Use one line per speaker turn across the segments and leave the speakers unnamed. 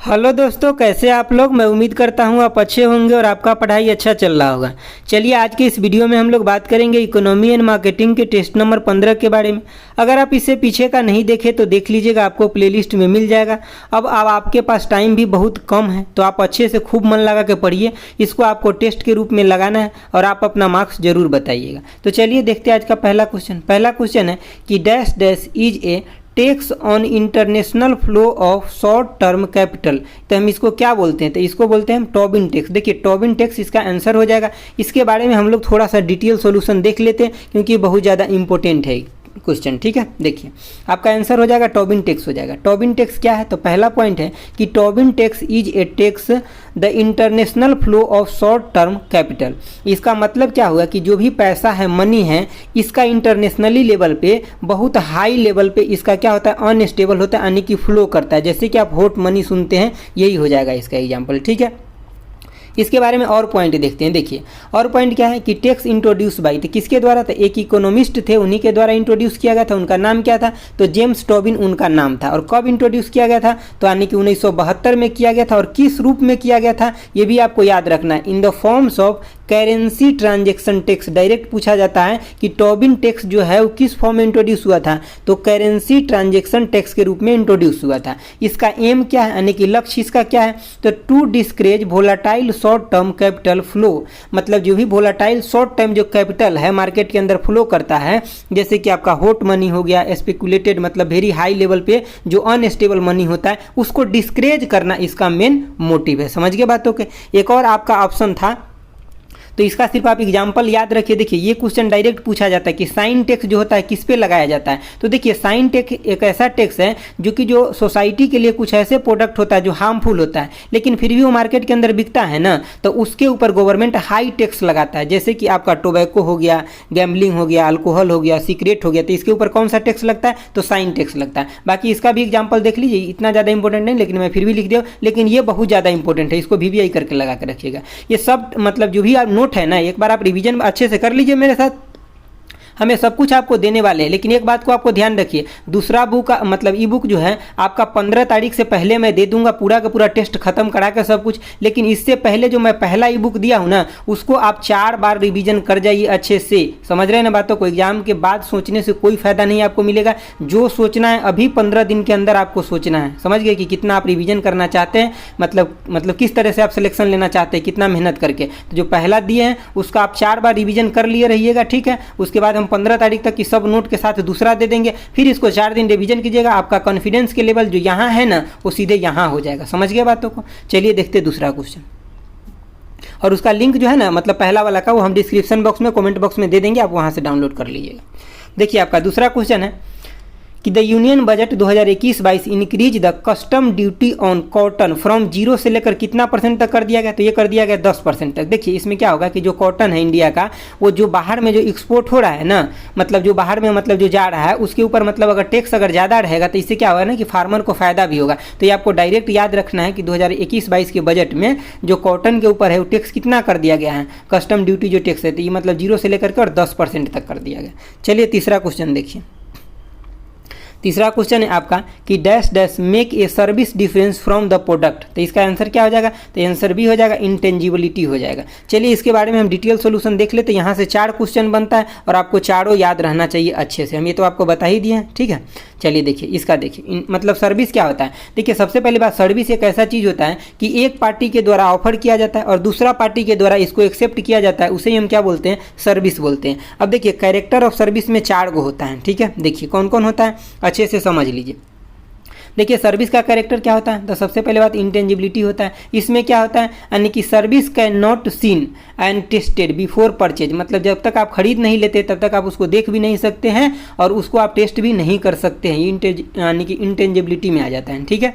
Hello दोस्तों, कैसे आप लोग। मैं उम्मीद करता हूँ आप अच्छे होंगे और आपका पढ़ाई अच्छा चल रहा होगा। चलिए आज के इस वीडियो में हम लोग बात करेंगे इकोनॉमी एंड मार्केटिंग के टेस्ट नंबर 15 के बारे में। अगर आप इससे पीछे का नहीं देखे तो देख लीजिएगा, आपको प्लेलिस्ट में मिल जाएगा। अब आपके पास टाइम भी बहुत कम है तो आप अच्छे से खूब मन लगा के पढ़िए। इसको आपको टेस्ट के रूप में लगाना है और आप अपना मार्क्स जरूर बताइएगा। तो चलिए देखते हैं आज का पहला क्वेश्चन है कि dash dash is A tax on international flow of short term capital. तो हम इसको क्या बोलते हैं, तो इसको बोलते हैं हम टोबिन टैक्स। देखिए टोबिन टैक्स इसका आंसर हो जाएगा। इसके बारे में हम लोग थोड़ा सा डिटेल सॉल्यूशन देख लेते हैं क्योंकि बहुत ज़्यादा इंपॉर्टेंट है क्वेश्चन। ठीक है, देखिए आपका आंसर हो जाएगा टोबिन टैक्स हो जाएगा। टोबिन टैक्स क्या है, तो पहला पॉइंट है कि Tobin tax is a tax the international flow of short term capital. इसका मतलब क्या हुआ कि जो भी पैसा है, मनी है, इसका इंटरनेशनली लेवल पे बहुत हाई लेवल पे इसका क्या होता है, अनस्टेबल होता है, यानी कि फ्लो करता है। जैसे कि आप हॉट मनी सुनते हैं, यही हो जाएगा इसका एग्जाम्पल। ठीक है, इसके बारे में और पॉइंट देखते हैं। देखिए और पॉइंट क्या है कि टैक्स इंट्रोड्यूस बाई, तो किसके द्वारा था, एक इकोनॉमिस्ट थे, उन्हीं के द्वारा इंट्रोड्यूस किया गया था। उनका नाम क्या था, तो जेम्स टोबिन उनका नाम था। और कब इंट्रोड्यूस किया गया था, तो यानी कि 1972 में किया गया था। और किस रूप में किया गया था ये भी आपको याद रखना है, in the forms of currency transaction tax. Direct पूछा जाता है कि टोबिन टैक्स जो है वो किस फॉर्म में इंट्रोड्यूस हुआ था, तो करेंसी ट्रांजेक्शन टैक्स के रूप में इंट्रोड्यूस हुआ था। इसका एम क्या है, यानी कि लक्ष्य इसका क्या है, तो to discourage volatile short term capital flow. मतलब जो भी वोलाटाइल शॉर्ट टर्म जो कैपिटल है मार्केट के अंदर फ्लो करता है, जैसे कि आपका हॉट मनी हो गया, स्पेकुलेटेड मतलब वेरी हाई लेवल पे जो अनस्टेबल मनी होता है, उसको डिस्करेज करना इसका मेन मोटिव है। समझ गए बातों के। एक और आपका ऑप्शन था, तो इसका सिर्फ आप एग्जाम्पल याद रखिए। देखिए ये क्वेश्चन डायरेक्ट पूछा जाता है कि साइन टैक्स जो होता है किस पे लगाया जाता है। तो देखिए साइन टैक्स एक ऐसा टैक्स है जो कि जो सोसाइटी के लिए कुछ ऐसे प्रोडक्ट होता है जो हार्मफुल होता है, लेकिन फिर भी वो मार्केट के अंदर बिकता है ना, तो उसके ऊपर गवर्नमेंट हाई टैक्स लगाता है। जैसे कि आपका टोबैको हो गया, गैम्बलिंग हो गया, अल्कोहल हो गया, सिगरेट हो गया, तो इसके ऊपर कौन सा टैक्स लगता है, तो साइन टैक्स लगता है। बाकी इसका भी एग्जाम्पल देख लीजिए, इतना ज़्यादा इंपॉर्टेंट नहीं, लेकिन मैं फिर भी लिख दिया, लेकिन ये बहुत ज़्यादा इंपॉर्टेंट है, इसको VVI करके लगा कर रखिएगा। ये सब मतलब जो भी आप नोट है ना, एक बार आप रिवीजन अच्छे से कर लीजिए मेरे साथ। हमें सब कुछ आपको देने वाले हैं, लेकिन एक बात को आपको ध्यान रखिए, दूसरा बुक मतलब ई बुक जो है आपका 15 तारीख से पहले मैं दे दूंगा पूरा का पूरा टेस्ट खत्म करा कर सब कुछ। लेकिन इससे पहले जो मैं पहला ई बुक दिया हूं ना, उसको आप 4 बार रिवीजन कर जाइए अच्छे से। समझ रहे हैं ना बातों को। एग्जाम के बाद सोचने से कोई फायदा नहीं आपको मिलेगा। जो सोचना है अभी 15 दिन के अंदर आपको सोचना है। समझ गए कि कितना आप रिवीजन करना चाहते हैं, मतलब किस तरह से आप सिलेक्शन लेना चाहते हैं, कितना मेहनत करके। तो जो पहला दिए हैं उसका आप 4 बार रिवीजन कर लिए रहिएगा। ठीक है, उसके बाद हम 15 तारीख तक की सब नोट के साथ दूसरा दे देंगे, फिर इसको 4 दिन रिवीजन कीजिएगा। आपका कॉन्फिडेंस के लेवल जो यहाँ है ना, वो सीधे यहाँ हो जाएगा। समझ गए बातों को। चलिए देखते दूसरा क्वेश्चन, और उसका लिंक जो है ना, मतलब पहला वाला का, वो हम डिस्क्रिप्शन बॉक्स में कमेंट बॉक्स में दे देंगे, आप वहाँ से डाउनलोड कर लीजिएगा। देखिए आपका दूसरा क्वेश्चन है कि the union budget 2021-22 increase the custom duty on cotton from 0 से लेकर कितना % तक कर दिया गया, तो ये कर दिया गया 10% तक। देखिए इसमें क्या होगा कि जो कॉटन है इंडिया का, वो जो बाहर में जो एक्सपोर्ट हो रहा है ना, मतलब जो बाहर में मतलब जो जा रहा है, उसके ऊपर मतलब अगर टैक्स अगर ज़्यादा रहेगा तो इससे क्या होगा ना कि फार्मर को फायदा भी होगा। तो ये आपको डायरेक्ट याद रखना है कि 2021-22 के बजट में जो कॉटन के ऊपर है वो टैक्स कितना कर दिया गया है, कस्टम ड्यूटी जो टैक्स है, तो ये मतलब 0 से लेकर के और 10% तक कर दिया गया। चलिए तीसरा क्वेश्चन देखिए। तीसरा क्वेश्चन है आपका कि dash dash make a service difference from the product. तो इसका आंसर क्या हो जाएगा, तो आंसर भी हो जाएगा इंटेंजिबिलिटी हो जाएगा। चलिए इसके बारे में हम डिटेल सॉल्यूशन देख लेते हैं। यहाँ से 4 क्वेश्चन बनता है और आपको चारों याद रहना चाहिए अच्छे से। हम ये तो आपको बता ही दिए हैं। ठीक है, चलिए देखिए इसका देखिए मतलब सर्विस क्या होता है। देखिए सबसे पहली बात, सर्विस एक ऐसा चीज़ होता है कि एक पार्टी के द्वारा ऑफर किया जाता है और दूसरा पार्टी के द्वारा इसको एक्सेप्ट किया जाता है, उसे ही हम क्या बोलते हैं, सर्विस बोलते हैं। अब देखिए कैरेक्टर ऑफ सर्विस में 4 गो होता है। ठीक है, देखिए कौन कौन होता है, अच्छे से समझ लीजिए। देखिए सर्विस का कैरेक्टर क्या होता है, तो सबसे पहले बात इंटेंजिबिलिटी होता है। इसमें क्या होता है, यानी कि service can not seen and tested before purchase. मतलब जब तक आप खरीद नहीं लेते तब तक आप उसको देख भी नहीं सकते हैं और उसको आप टेस्ट भी नहीं कर सकते हैं, यानी कि इंटेंजिबिलिटी में आ जाता है। ठीक है,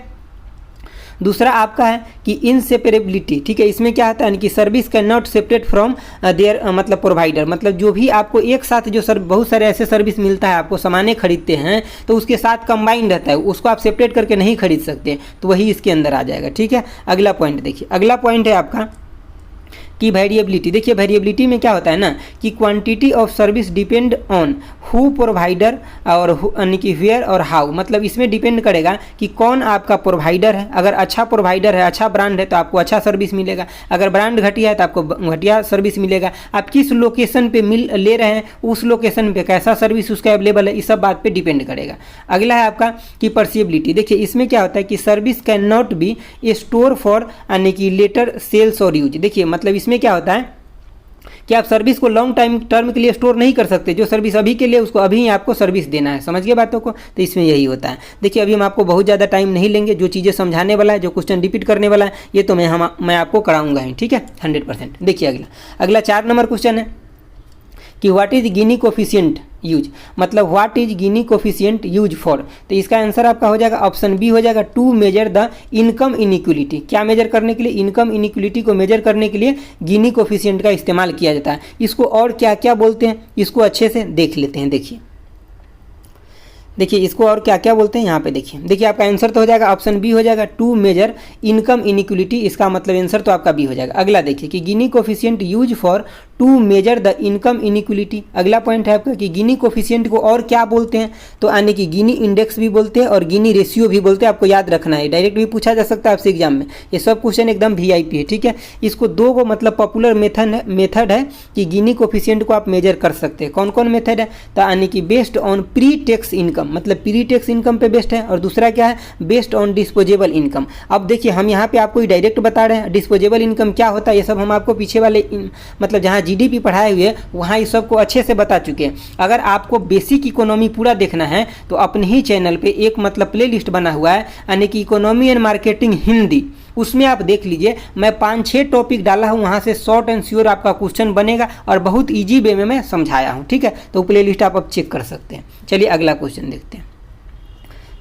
दूसरा आपका है कि इनसेपरेबिलिटी। ठीक है, इसमें क्या होता है कि service can not separate from their मतलब प्रोवाइडर। मतलब जो भी आपको एक साथ जो बहुत सारे ऐसे सर्विस मिलता है, आपको सामानें खरीदते हैं तो उसके साथ कंबाइंड रहता है, उसको आप सेपरेट करके नहीं खरीद सकते, तो वही इसके अंदर आ जाएगा। ठीक है, अगला पॉइंट देखिए। अगला पॉइंट है आपका की वेरिएबिलिटी। देखिए वेरिएबिलिटी में क्या होता है ना कि quantity of service depend on who provider और यानी कि वेयर और हाउ, मतलब इसमें डिपेंड करेगा कि कौन आपका प्रोवाइडर है। अगर अच्छा प्रोवाइडर है, अच्छा ब्रांड है तो आपको अच्छा सर्विस मिलेगा, अगर ब्रांड घटिया है तो आपको घटिया सर्विस मिलेगा। आप किस लोकेशन पे ले रहे हैं, उस लोकेशन पे कैसा सर्विस उसका अवेलेबल है, इस सब बात पे डिपेंड करेगा। अगला है आपका कि परसिएबिलिटी। देखिए इसमें क्या होता है कि service can not be store for यानी कि लेटर सेल्स और यूज। देखिए मतलब इसमें क्या होता है कि आप सर्विस को लॉन्ग टाइम टर्म के लिए स्टोर नहीं कर सकते। जो सर्विस अभी के लिए उसको अभी ही आपको सर्विस देना है, समझ गए बातों को। तो इसमें यही होता है। देखिए अभी हम आपको बहुत ज़्यादा टाइम नहीं लेंगे, जो चीज़ें समझाने वाला है, जो क्वेश्चन रिपीट करने वाला है, ये तो मैं आपको कराऊंगा ही, ठीक है 100%। देखिए अगला 4 नंबर क्वेश्चन है कि what is Gini coefficient use, मतलब what is Gini coefficient use for. तो इसका आंसर आपका हो जाएगा ऑप्शन बी हो जाएगा to measure the income inequality. क्या मेजर करने के लिए? इनकम इनइक्वलिटी को मेजर करने के लिए गिनी कोफिशिएंट का इस्तेमाल किया जाता है। इसको और क्या क्या बोलते हैं, इसको अच्छे से देख लेते हैं। देखिए इसको और क्या क्या बोलते हैं यहाँ पे देखिए आपका आंसर तो हो जाएगा ऑप्शन बी हो जाएगा टू मेजर इनकम इनइक्वलिटी। इसका मतलब आंसर तो आपका बी हो जाएगा। अगला देखिए कि Gini coefficient use for to measure the income inequality. अगला पॉइंट है आपका कि गिनी कोफिशिएंट को और क्या बोलते हैं, तो यानी कि गिनी इंडेक्स भी बोलते हैं और गिनी रेशियो भी बोलते हैं। आपको याद रखना है, डायरेक्ट भी पूछा जा सकता है आपसे एग्जाम में। ये सब क्वेश्चन एकदम वीआईपी है, ठीक है। इसको दो को मतलब पॉपुलर मेथड है कि गिनी कोफिशिएंट को आप मेजर कर सकते हैं। कौन कौन मेथड है? तो यानी कि based on pre tax income, मतलब प्री टैक्स इनकम पे बेस्ड है, और दूसरा क्या है बेस्ड ऑन डिस्पोजेबल इनकम। अब देखिए हम यहाँ पे आपको डायरेक्ट बता रहे हैं डिस्पोजेबल इनकम क्या होता है, ये सब हम आपको पीछे वाले मतलब जहाँ जीडीपी पढ़ाए हुए वहाँ इस सब को अच्छे से बता चुके हैं। अगर आपको बेसिक इकोनॉमी पूरा देखना है तो अपने ही चैनल पे एक मतलब प्ले लिस्ट बना हुआ है, यानी कि इकोनॉमी एंड मार्केटिंग हिंदी, उसमें आप देख लीजिए। मैं 5-6 टॉपिक डाला हूँ, वहाँ से शॉर्ट एंड श्योर आपका क्वेश्चन बनेगा और बहुत ईजी वे में मैं समझाया हूँ, ठीक है। तो प्ले लिस्ट आप अब चेक कर सकते हैं। चलिए अगला क्वेश्चन देखते हैं।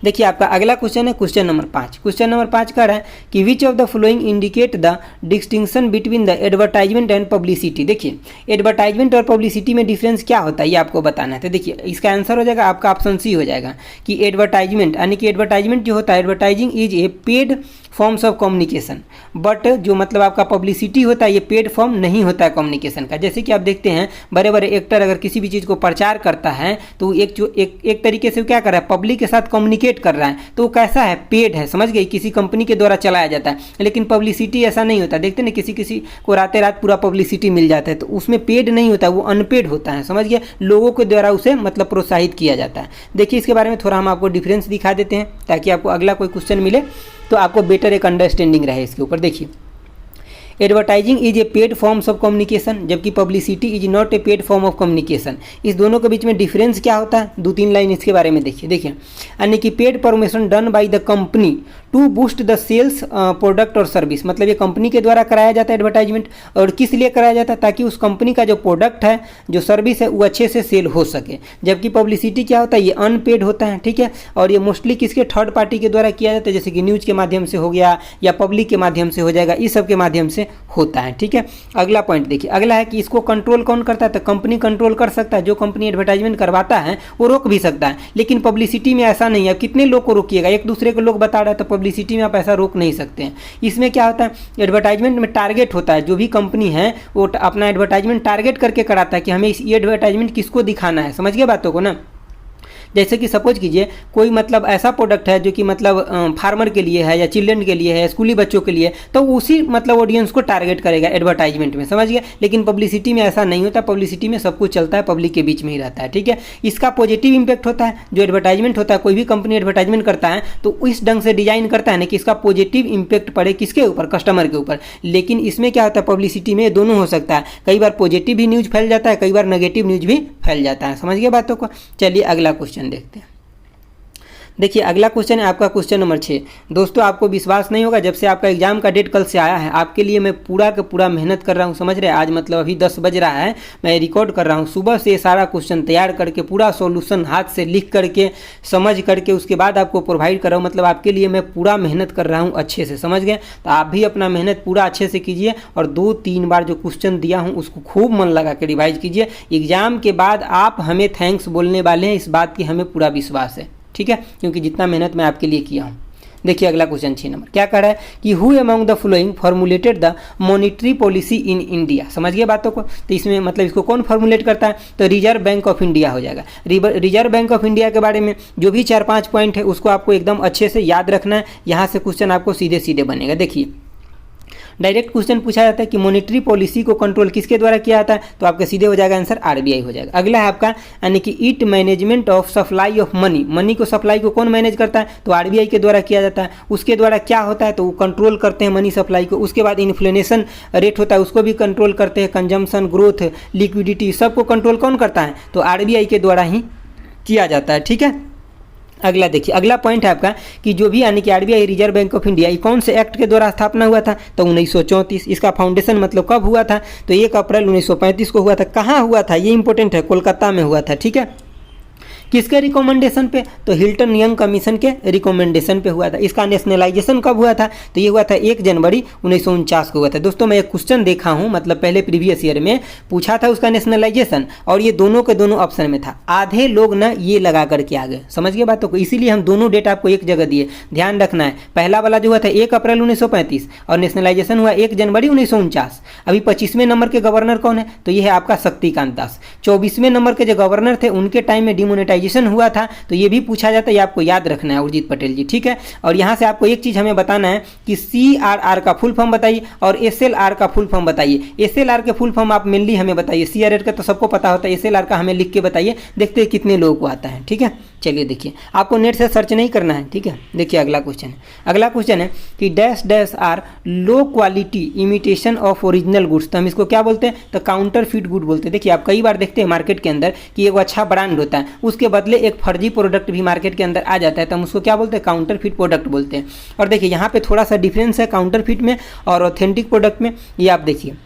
देखिए आपका अगला क्वेश्चन है क्वेश्चन नंबर 5। क्वेश्चन नंबर 5 कह रहा है कि which of the following indicate the distinction between the advertisement and publicity. देखिए एडवर्टाइजमेंट और पब्लिसिटी में डिफरेंस क्या होता है ये आपको बताना है। तो देखिए इसका आंसर हो जाएगा आपका ऑप्शन सी हो जाएगा कि एडवर्टाइजमेंट, यानी कि एडवर्टाइजमेंट जो होता है, advertising is a paid forms of communication, but जो मतलब आपका पब्लिसिटी होता है ये पेड फॉर्म नहीं होता है कम्युनिकेशन का। जैसे कि आप देखते हैं बड़े बड़े एक्टर अगर किसी भी चीज़ को प्रचार करता है तो एक तरीके से क्या कर रहा है, पब्लिक के साथ कम्युनिकेट कर रहा है, तो वो कैसा है, पेड है, समझ गए, किसी कंपनी के द्वारा चलाया जाता है। लेकिन पब्लिसिटी ऐसा नहीं होता। देखते ना किसी को रातें रात पूरा पब्लिसिटी मिल जाता है, तो उसमें पेड नहीं होता, वो अनपेड होता है, समझ गए, लोगों के द्वारा उसे मतलब प्रोत्साहित किया जाता है। देखिए इसके बारे में थोड़ा हम आपको डिफरेंस दिखा देते हैं ताकि आपको अगला कोई क्वेश्चन मिले तो आपको बेटर एक अंडरस्टैंडिंग रहे इसके ऊपर। देखिए advertising is a paid forms of communication, जबकि publicity is not a paid form of communication. इस दोनों के बीच में डिफरेंस क्या होता है, 2-3 लाइन इसके बारे में देखिए यानी कि paid promotion done by the company to boost the sales product और सर्विस, मतलब ये कंपनी के द्वारा कराया जाता है एडवर्टाइजमेंट। और किस लिए कराया जाता है? ताकि उस कंपनी का जो प्रोडक्ट है, जो सर्विस है, वो अच्छे से सेल हो सके। जबकि पब्लिसिटी क्या होता है, ये अनपेड होता है, ठीक है। और ये मोस्टली किसके, थर्ड पार्टी के द्वारा किया जाता है, जैसे कि न्यूज़ के माध्यम से हो गया या पब्लिक के माध्यम से हो जाएगा, इस सब के माध्यम से होता है, ठीक है। अगला पॉइंट देखिए, अगला है कि इसको कंट्रोल कौन करता है, तो कंपनी कंट्रोल कर सकता है। जो कंपनी एडवर्टाइजमेंट करवाता है वो रोक भी सकता है, लेकिन पब्लिसिटी में ऐसा नहीं है। कितने लोग को रोकिएगा, एक दूसरे को लोग बता रहा है, तो पब्लिसिटी में आप ऐसा रोक नहीं सकते हैं। इसमें क्या होता है, एडवर्टाइजमेंट में टारगेट होता है, जो भी कंपनी है वो अपना एडवर्टाइजमेंट टारगेट करके कराता है कि हमें ये एडवर्टाइजमेंट किसको दिखाना है, समझ गए बातों को ना। जैसे कि सपोज कीजिए कोई मतलब ऐसा प्रोडक्ट है जो कि मतलब फार्मर के लिए है या चिल्ड्रन के लिए है, स्कूली बच्चों के लिए, तो उसी मतलब ऑडियंस को टारगेट करेगा एडवर्टाइजमेंट में, समझ गया। लेकिन पब्लिसिटी में ऐसा नहीं होता, पब्लिसिटी में सब कुछ चलता है पब्लिक के बीच में ही रहता है, ठीक है। इसका पॉजिटिव इंपैक्ट होता है, जो एडवर्टाइजमेंट होता है, कोई भी कंपनी एडवर्टाइजमेंट करता है तो इस ढंग से डिजाइन करता है ना कि इसका पॉजिटिव इंपैक्ट पड़े किसके ऊपर, कस्टमर के ऊपर। लेकिन इसमें क्या होता है, पब्लिसिटी में दोनों हो सकता है, कई बार पॉजिटिव भी न्यूज़ फैल जाता है, कई बार नेगेटिव न्यूज़ भी फैल जाता है, समझ गए बातों को। चलिए अगला क्वेश्चन देखते हैं। देखिए अगला क्वेश्चन है आपका क्वेश्चन नंबर 6। दोस्तों आपको विश्वास नहीं होगा, जब से आपका एग्जाम का डेट कल से आया है, आपके लिए मैं पूरा का पूरा मेहनत कर रहा हूँ, समझ रहे हैं। आज मतलब अभी 10 बज रहा है, मैं रिकॉर्ड कर रहा हूँ, सुबह से सारा क्वेश्चन तैयार करके पूरा सॉल्यूशन हाथ से लिख करके समझ करके उसके बाद आपको प्रोवाइड कर रहा हूँ। मतलब आपके लिए मैं पूरा मेहनत कर रहा हूँ अच्छे से, समझ गए। तो आप भी अपना मेहनत पूरा अच्छे से कीजिए और 2-3 बार जो क्वेश्चन दिया हूँ उसको खूब मन लगा के रिवाइज कीजिए। एग्जाम के बाद आप हमें थैंक्स बोलने वाले हैं, इस बात की हमें पूरा विश्वास है, ठीक है, क्योंकि जितना मेहनत मैं आपके लिए किया हूँ। देखिए अगला क्वेश्चन 6 नंबर क्या कह रहा है कि who among the following formulated the monetary policy in India. समझ गए बातों को। तो इसमें मतलब इसको कौन फॉर्मुलेट करता है, तो रिजर्व बैंक ऑफ इंडिया हो जाएगा। रिजर्व बैंक ऑफ इंडिया के बारे में जो भी 4-5 पॉइंट है उसको आपको एकदम अच्छे से याद रखना है। यहाँ से क्वेश्चन आपको सीधे सीधे बनेगा। देखिए डायरेक्ट क्वेश्चन पूछा जाता है कि मॉनेटरी पॉलिसी को कंट्रोल किसके द्वारा किया जाता है, तो आपका सीधे हो जाएगा आंसर आरबीआई हो जाएगा। अगला है आपका यानी कि it management of supply of money, money को सप्लाई को कौन मैनेज करता है, तो आरबीआई के द्वारा किया जाता है। उसके द्वारा क्या होता है, तो वो कंट्रोल करते हैं मनी सप्लाई को। उसके बाद इन्फ्लेशन रेट होता है उसको भी कंट्रोल करते हैं। कंजम्पशन, ग्रोथ, लिक्विडिटी सबको कंट्रोल कौन करता है, तो आरबीआई के द्वारा ही किया जाता है। ठीक है। अगला देखिए अगला पॉइंट है आपका कि जो भी यानी कि RBI reserve bank of India कौन से एक्ट के द्वारा स्थापना हुआ था, तो 1934। इसका फाउंडेशन मतलब कब हुआ था, तो 1 अप्रैल 1935 को हुआ था। कहाँ हुआ था ये इंपॉर्टेंट है, कोलकाता में हुआ था। ठीक है। किसके रिकमेंडेशन पे, तो हिल्टन यंग कमीशन के रिकमेंडेशन पे हुआ था। इसका नेशनलाइजेशन कब हुआ था, तो ये हुआ था 1 जनवरी 1949 को हुआ था। दोस्तों मैं एक क्वेश्चन देखा हूँ मतलब पहले प्रीवियस ईयर में पूछा था उसका नेशनलाइजेशन, और ये दोनों के दोनों ऑप्शन में था। आधे लोग ना ये लगा करके आ गए, समझ गए बातों को। इसीलिए हम दोनों डेट आपको एक जगह दिए, ध्यान रखना है। पहला वाला जो हुआ था 1 अप्रैल 1935 और नेशनलाइजेशन हुआ 1 जनवरी 1949। अभी 25वें नंबर के गवर्नर कौन है, तो ये है आपका शक्तिकांत दास। 24वें नंबर के जो गवर्नर थे उनके टाइम में डिमोनेटाइजेशन हुआ था, तो ये भी पूछा जाता है, ये आपको याद रखना है उर्जित पटेल जी। ठीक है। और यहाँ से आपको एक चीज हमें बताना है कि CRR का फुल फॉर्म बताइए और SLR का फुल फॉर्म बताइए। SLR के फुल फॉर्म आप मेनली हमें बताइए, CRR का तो सबको पता होता है, SLR का हमें लिख के बताइए, देखते हैं कितने लोगों को आता है। ठीक है। चलिए देखिए आपको नेट से सर्च नहीं करना है। ठीक है। देखिए अगला क्वेश्चन है, अगला क्वेश्चन है कि dash dash are low quality imitation of original goods, तो हम इसको क्या बोलते हैं, तो काउंटर फीट गुड बोलते हैं। देखिए आप कई बार देखते हैं मार्केट के अंदर कि एक अच्छा ब्रांड होता है, उसके बदले एक फर्जी प्रोडक्ट भी मार्केट के अंदर आ जाता है, तो हम उसको क्या बोलते हैं, काउंटर फीट प्रोडक्ट बोलते हैं। और देखिए यहाँ पे थोड़ा सा डिफरेंस है काउंटर फीट में और ऑथेंटिक प्रोडक्ट में। ये आप देखिए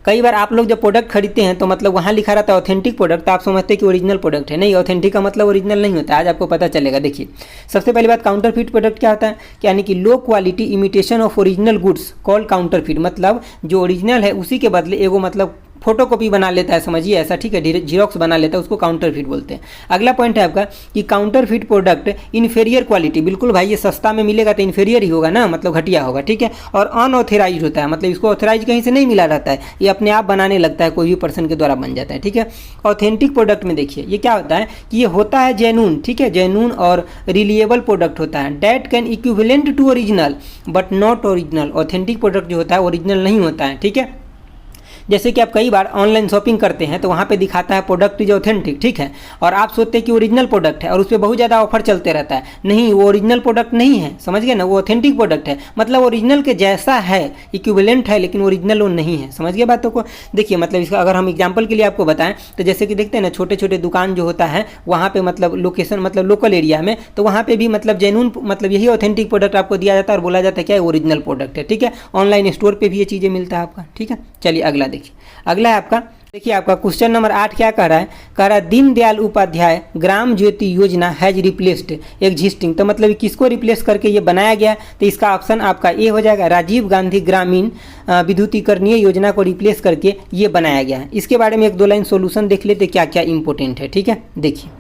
कई बार आप लोग जब प्रोडक्ट खरीदते हैं तो मतलब वहाँ लिखा रहता है ऑथेंटिक प्रोडक्ट, तो आप समझते हैं कि ओरिजिनल प्रोडक्ट है। नहीं, ऑथेंटिक का मतलब ओरिजिनल नहीं होता है, आज आपको पता चलेगा। देखिए सबसे पहली बात काउंटर फीट प्रोडक्ट क्या होता है, यानी कि लो quality imitation of original goods called counter feet, मतलब जो ओरिजिनल है उसी के बदले एगो मतलब फोटो कॉपी बना लेता है, समझिए ऐसा। ठीक है। जीरोक्स बना लेता है, उसको काउंटर फीट बोलते हैं। अगला पॉइंट है आपका कि counter feet product inferior quality, बिल्कुल भाई ये सस्ता में मिलेगा तो इन्फीरियर ही होगा ना, मतलब घटिया होगा। ठीक है। और अनऑथराइज होता है, मतलब इसको ऑथराइज कहीं से नहीं मिला रहता है, ये अपने आप बनाने लगता है, कोई भी पर्सन के द्वारा बन जाता है। ठीक है। ऑथेंटिक प्रोडक्ट में देखिए ये क्या होता है कि ये होता है जेन्यून, ठीक है, जेन्यून और रिलिएबल प्रोडक्ट होता है। That can equivalent to original but not original. Authentic product जो होता है ओरिजिनल नहीं होता है। ठीक है। जैसे कि आप कई बार ऑनलाइन शॉपिंग करते हैं तो वहाँ पे दिखाता है प्रोडक्ट इज ऑथेंटिक, ठीक है, और आप सोचते हैं कि ओरिजिनल प्रोडक्ट है और उस पर बहुत ज़्यादा ऑफर चलते रहता है। नहीं, वो ओरिजिनल प्रोडक्ट नहीं है, समझ गए ना, वो ऑथेंटिक प्रोडक्ट है, मतलब ओरिजिनल के जैसा है, इक्विवेलेंट है, लेकिन ओरिजिनल वो नहीं है। समझ गए बातों को। देखिए मतलब इसका अगर हम एग्जाम्पल के लिए आपको बताएं तो जैसे कि देखते हैं ना छोटे छोटे दुकान जो होता है वहाँ पे मतलब लोकेशन मतलब लोकल एरिया में, तो वहाँ पे भी मतलब जेन्युइन मतलब यही ऑथेंटिक प्रोडक्ट आपको दिया जाता है और बोला जाता है क्या ओरिजिनल प्रोडक्ट है। ठीक है। ऑनलाइन स्टोर पर भी ये चीज़ें मिलता है आपका। ठीक है। चलिए अगला देखिए, अगला है आपका, देखिए आपका क्वेश्चन नंबर 8 क्या कह रहा है, कह रहा है दीनदयाल उपाध्याय ग्राम ज्योति योजना हैज रिप्लेस्ड एग्जिस्टिंग, तो मतलब किसको रिप्लेस करके ये बनाया गया, तो इसका ऑप्शन आपका ए हो जाएगा, राजीव गांधी ग्रामीण विद्युतीकरणीय योजना को रिप्लेस करके ये बनाया गया है। इसके बारे में एक दो लाइन सोल्यूशन देख लेते क्या क्या इंपॉर्टेंट है। ठीक है। देखिए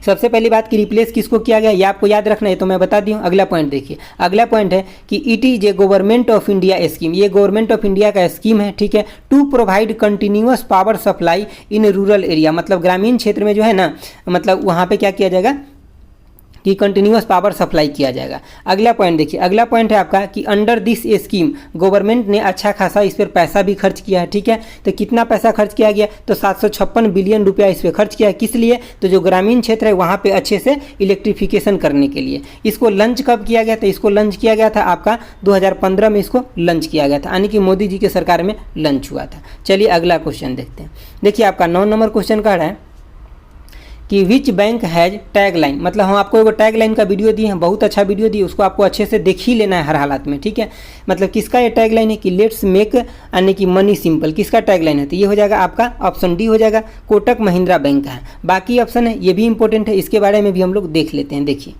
सबसे पहली बात कि रिप्लेस किसको किया गया ये आपको याद रखना है, तो मैं बता दी हूँ। अगला पॉइंट देखिए, अगला पॉइंट है कि it is a government of India scheme, ये गवर्नमेंट ऑफ इंडिया का स्कीम है। ठीक है। To provide continuous power supply in rural area, मतलब ग्रामीण क्षेत्र में जो है ना, मतलब वहाँ पे क्या किया जाएगा कि कंटिन्यूअस पावर सप्लाई किया जाएगा। अगला पॉइंट देखिए, अगला पॉइंट है आपका कि अंडर दिस स्कीम गवर्नमेंट ने अच्छा खासा इस पर पैसा भी खर्च किया है। ठीक है। तो कितना पैसा खर्च किया गया, तो 756 बिलियन रुपया इस पर खर्च किया है। किस लिए, तो जो ग्रामीण क्षेत्र है वहाँ पे अच्छे से इलेक्ट्रिफिकेशन करने के लिए। इसको लंच कब किया गया था, इसको लंच किया गया था आपका 2015 में, इसको लंच किया गया था, यानी कि मोदी जी के सरकार में लंच हुआ था। चलिए अगला क्वेश्चन देखते हैं। देखिए आपका 9 नंबर क्वेश्चन कह रहा है कि which bank has tag line, मतलब हम आपको एक टैग लाइन का वीडियो दिए हैं, बहुत अच्छा वीडियो दिए, उसको आपको अच्छे से देख ही लेना है हर हालात में। ठीक है। मतलब किसका ये टैग लाइन है कि लेट्स मेक यानी कि मनी सिंपल, किसका टैग लाइन है, तो ये हो जाएगा आपका ऑप्शन डी हो जाएगा, कोटक महिंद्रा बैंक का है। बाकी ऑप्शन है ये भी इंपॉर्टेंट है, इसके बारे में भी हम लोग देख लेते हैं। देखिए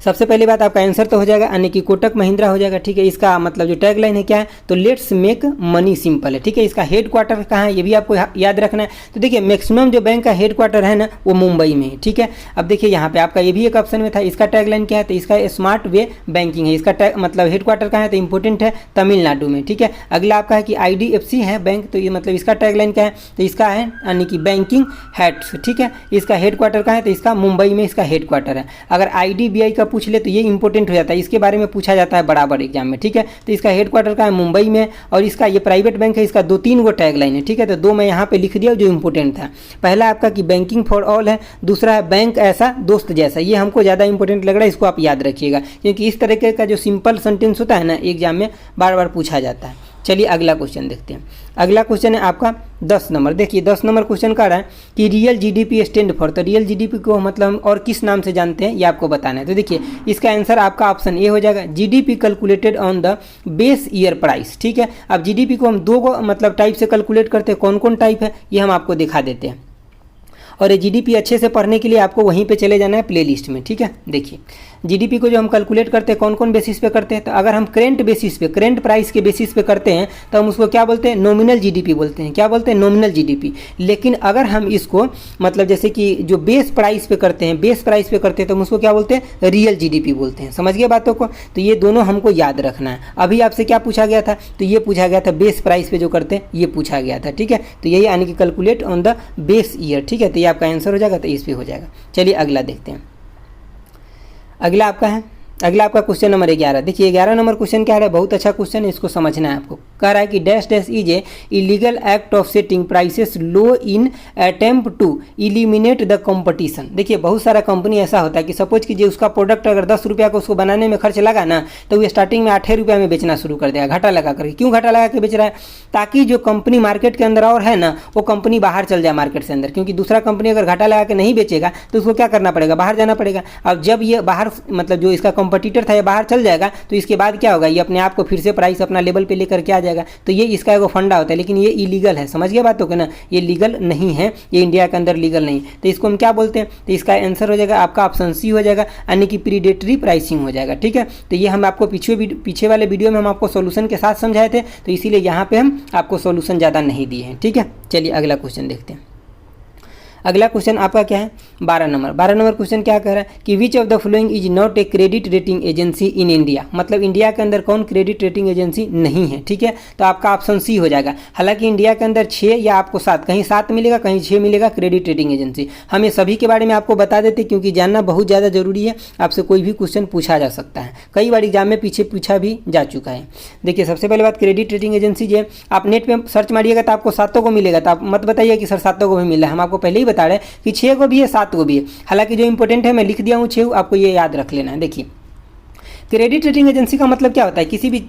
सबसे पहली बात आपका आंसर तो हो जाएगा यानी कि कोटक महिंद्रा हो जाएगा, ठीक है। इसका मतलब जो टैगलाइन है क्या है, तो लेट्स मेक मनी सिंपल है, ठीक है। इसका हेडक्वार्टर कहाँ है ये भी आपको याद रखना है। तो देखिए मैक्सिमम जो बैंक का हेडक्वार्टर है ना वो मुंबई में है, ठीक है। अब देखिए यहाँ पे आपका ये भी एक ऑप्शन में था, इसका टैगलाइन क्या है, तो इसका स्मार्ट वे बैंकिंग है। इसका मतलब हेडक्वार्टर कहाँ है, तो इंपॉर्टेंट है तमिलनाडु में, ठीक है। अगला आपका है कि IDFC है बैंक, तो ये मतलब इसका टैगलाइन क्या है, तो इसका है यानी कि बैंकिंग हेड्स, ठीक है। इसका हेडक्वार्टर कहाँ है, तो इसका मुंबई में इसका हेडक्वार्टर है। अगर IDBI का पूछ ले तो ये इंपॉर्टेंट हो जाता है, इसके बारे में पूछा जाता है बराबर एग्जाम में, ठीक है। तो इसका हेडक्वार्टर का है मुंबई में और इसका ये प्राइवेट बैंक है, इसका 2-3 गो टैगलाइन है, ठीक है। तो 2 मैं यहाँ पे लिख दिया जो इंपॉर्टेंट था। पहला आपका कि बैंकिंग फॉर ऑल है, दूसरा है बैंक ऐसा दोस्त जैसा, ये हमको ज़्यादा इंपॉर्टेंट लग रहा है, इसको आप याद रखिएगा क्योंकि इस तरीके का जो सिंपल सेंटेंस होता है ना एग्जाम में बार बार पूछा जाता है। चलिए अगला क्वेश्चन देखते हैं। अगला क्वेश्चन है आपका 10 नंबर। देखिए 10 नंबर क्वेश्चन का रहा है कि रियल GDP स्टैंड फॉर, तो रियल GDP को मतलब हम और किस नाम से जानते हैं ये आपको बताना है। तो देखिए इसका आंसर आपका ऑप्शन ए हो जाएगा, GDP calculated on the base year price, ठीक है। अब GDP को हम 2 मतलब टाइप से कैलकुलेट करते हैं, कौन कौन टाइप है ये हम आपको दिखा देते हैं। और ये GDP अच्छे से पढ़ने के लिए आपको वहीं पे चले जाना है प्लेलिस्ट में, ठीक है। देखिए GDP को जो हम कैलकुलेट करते हैं कौन कौन बेसिस पे करते हैं, तो अगर हम करेंट बेसिस पे करेंट प्राइस के बेसिस पे करते हैं तो हम उसको क्या बोलते हैं, नॉमिनल GDP बोलते हैं। क्या बोलते हैं, नॉमिनल GDP। लेकिन अगर हम इसको मतलब जैसे कि जो बेस प्राइस पे करते हैं तो हम उसको क्या बोलते हैं, रियल GDP बोलते हैं। समझ गए बातों को, तो ये दोनों हमको याद रखना है। अभी आपसे क्या पूछा गया था, तो ये पूछा गया था बेस प्राइस पे जो करते हैं ये पूछा गया था, ठीक है। तो यही यानी कि calculate on the base year, ठीक है। तो ये आपका आंसर हो जाएगा, तो इस पे हो जाएगा। चलिए अगला देखते हैं। अगला आपका क्वेश्चन नंबर 11। देखिए 11 नंबर क्वेश्चन क्या है, बहुत अच्छा क्वेश्चन है, इसको समझना है आपको। कह रहा है कि dash dash is a illegal act of setting prices low in attempt to eliminate the competition. देखिए बहुत सारा कंपनी ऐसा होता है कि सपोज कीजिए उसका प्रोडक्ट अगर 10 रुपया का उसको बनाने में खर्च लगा ना, तो वो स्टार्टिंग में 8 रुपया में बेचना शुरू कर देगा, घाटा लगा करके। क्यों घाटा लगा के बेच रहा है, ताकि जो कंपनी मार्केट के अंदर और है ना वो कंपनी बाहर चल जाए मार्केट से अंदर, क्योंकि दूसरा कंपनी अगर घाटा लगा के नहीं बेचेगा तो उसको क्या करना पड़ेगा, बाहर जाना पड़ेगा। अब जब ये बाहर मतलब जो इसका कंपटीटर था ये बाहर चल जाएगा तो इसके बाद क्या होगा, ये अपने आप को फिर से प्राइस अपना लेवल पे लेकर के आ जाएगा। तो ये इसका एगो फंडा होता है, लेकिन ये इलीगल है। समझ गए बातों को ना, ये लीगल नहीं है, ये इंडिया के अंदर लीगल नहीं। तो इसको हम क्या बोलते हैं, तो इसका आंसर हो जाएगा आपका ऑप्शन सी हो जाएगा, यानी कि प्रीडेटरी प्राइसिंग हो जाएगा, ठीक है। तो ये हम आपको पीछे वाले वीडियो में हम आपको सोल्यूशन के साथ समझाए थे, तो इसीलिए यहाँ पे हम आपको सोल्यूशन ज़्यादा नहीं दिए हैं, ठीक है। चलिए अगला क्वेश्चन देखते हैं। अगला क्वेश्चन आपका क्या है, 12 नंबर क्वेश्चन क्या कह रहा है कि which of the following is not a credit rating agency in India. मतलब इंडिया के अंदर कौन क्रेडिट रेटिंग एजेंसी नहीं है, ठीक है। तो आपका ऑप्शन सी हो जाएगा। हालांकि इंडिया के अंदर 6 या आपको 7, कहीं 7 मिलेगा कहीं 6 मिलेगा क्रेडिट रेटिंग एजेंसी। हम ये सभी के बारे में आपको बता देते क्योंकि जानना बहुत ज़्यादा जरूरी है, आपसे कोई भी क्वेश्चन पूछा जा सकता है, कई बार एग्जाम में पीछे पूछा भी जा चुका है। देखिए सबसे पहले बात क्रेडिट रेटिंग एजेंसी जो है, आप नेट पर सर्च मारिएगा तो आपको 7 को मिलेगा, तो आप मत बताइए कि सर 7 को भी मिला है। हम आपको पहले ही बता रहे हैं कि 6 को भी है 7 को भी है। हालांकि जो इंपॉर्टेंट है मैं लिख दिया हूँ 6, आपको ये याद रख लेना है। देखिए क्रेडिट रेटिंग एजेंसी का मतलब क्या होता है, किसी भी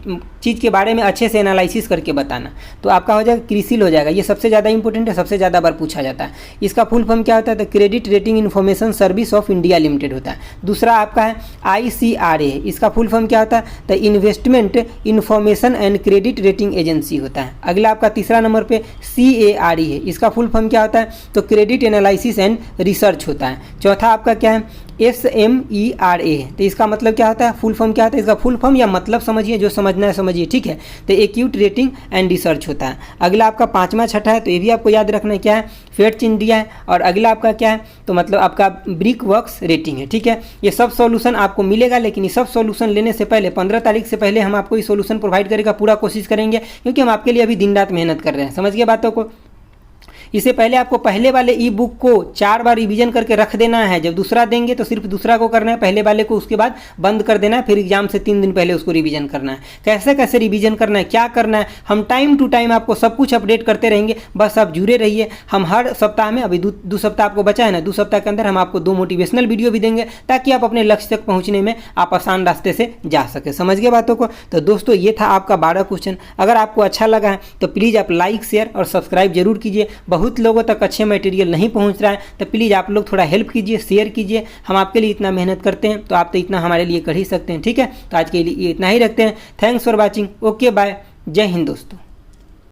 चीज़ के बारे में अच्छे से एनालिसिस करके बताना। तो आपका हो जाएगा क्रिसिल हो जाएगा, ये सबसे ज़्यादा इंपॉर्टेंट है, सबसे ज़्यादा बार पूछा जाता है। इसका फुल फॉर्म क्या होता है, तो credit rating information service of India limited होता है। दूसरा आपका है ICRA, इसका फुल फॉर्म क्या होता है, तो investment information and credit rating agency होता है। अगला आपका तीसरा नंबर पे CARE है, इसका फुल फॉर्म क्या होता है, तो क्रेडिट एनालिसिस एंड रिसर्च होता है। चौथा आपका क्या है, SMERA है, तो इसका मतलब क्या होता है, फुल फॉर्म क्या होता है, इसका फुल फॉर्म या मतलब समझिए, जो समझना है समझिए, ठीक है। तो एक्यूट रेटिंग एंड रिसर्च होता है। अगला आपका 5वां 6ठा है, तो ये भी आपको याद रखना है क्या है, फेट्स इंडिया है। और अगला आपका क्या है, तो मतलब आपका ब्रिक वर्क्स रेटिंग है, ठीक है। ये सब सॉल्यूशन आपको मिलेगा, लेकिन ये सब सॉल्यूशन लेने से पहले 15 तारीख से पहले हम आपको ये सॉल्यूशन प्रोवाइड करेगा, पूरा कोशिश करेंगे, क्योंकि हम आपके लिए अभी दिन रात मेहनत कर रहे हैं। समझ गए बातों को। इससे पहले आपको पहले वाले ई बुक को 4 बार रिवीजन करके रख देना है। जब दूसरा देंगे तो सिर्फ दूसरा को करना है, पहले वाले को उसके बाद बंद कर देना है, फिर एग्जाम से 3 दिन पहले उसको रिवीजन करना है। कैसे कैसे रिवीजन करना है, क्या करना है, हम टाइम टू टाइम आपको सब कुछ अपडेट करते रहेंगे, बस आप जुड़े रहिए। हम हर सप्ताह में, अभी 2 सप्ताह आपको बचा है ना, 2 सप्ताह के अंदर हम आपको 2 मोटिवेशनल वीडियो भी देंगे, ताकि आप अपने लक्ष्य तक पहुँचने में आप आसान रास्ते से जा सके। समझ गए बातों को। तो दोस्तों ये था आपका 12 क्वेश्चन। अगर आपको अच्छा लगा है तो प्लीज़ आप लाइक शेयर और सब्सक्राइब जरूर कीजिए। बहुत लोगों तक अच्छे मटेरियल नहीं पहुंच रहा है, तो प्लीज़ आप लोग थोड़ा हेल्प कीजिए, शेयर कीजिए। हम आपके लिए इतना मेहनत करते हैं, तो आप तो इतना हमारे लिए कर ही सकते हैं, ठीक है। तो आज के लिए इतना ही रखते हैं। Thanks for watching. Okay bye. जय हिंद दोस्तों।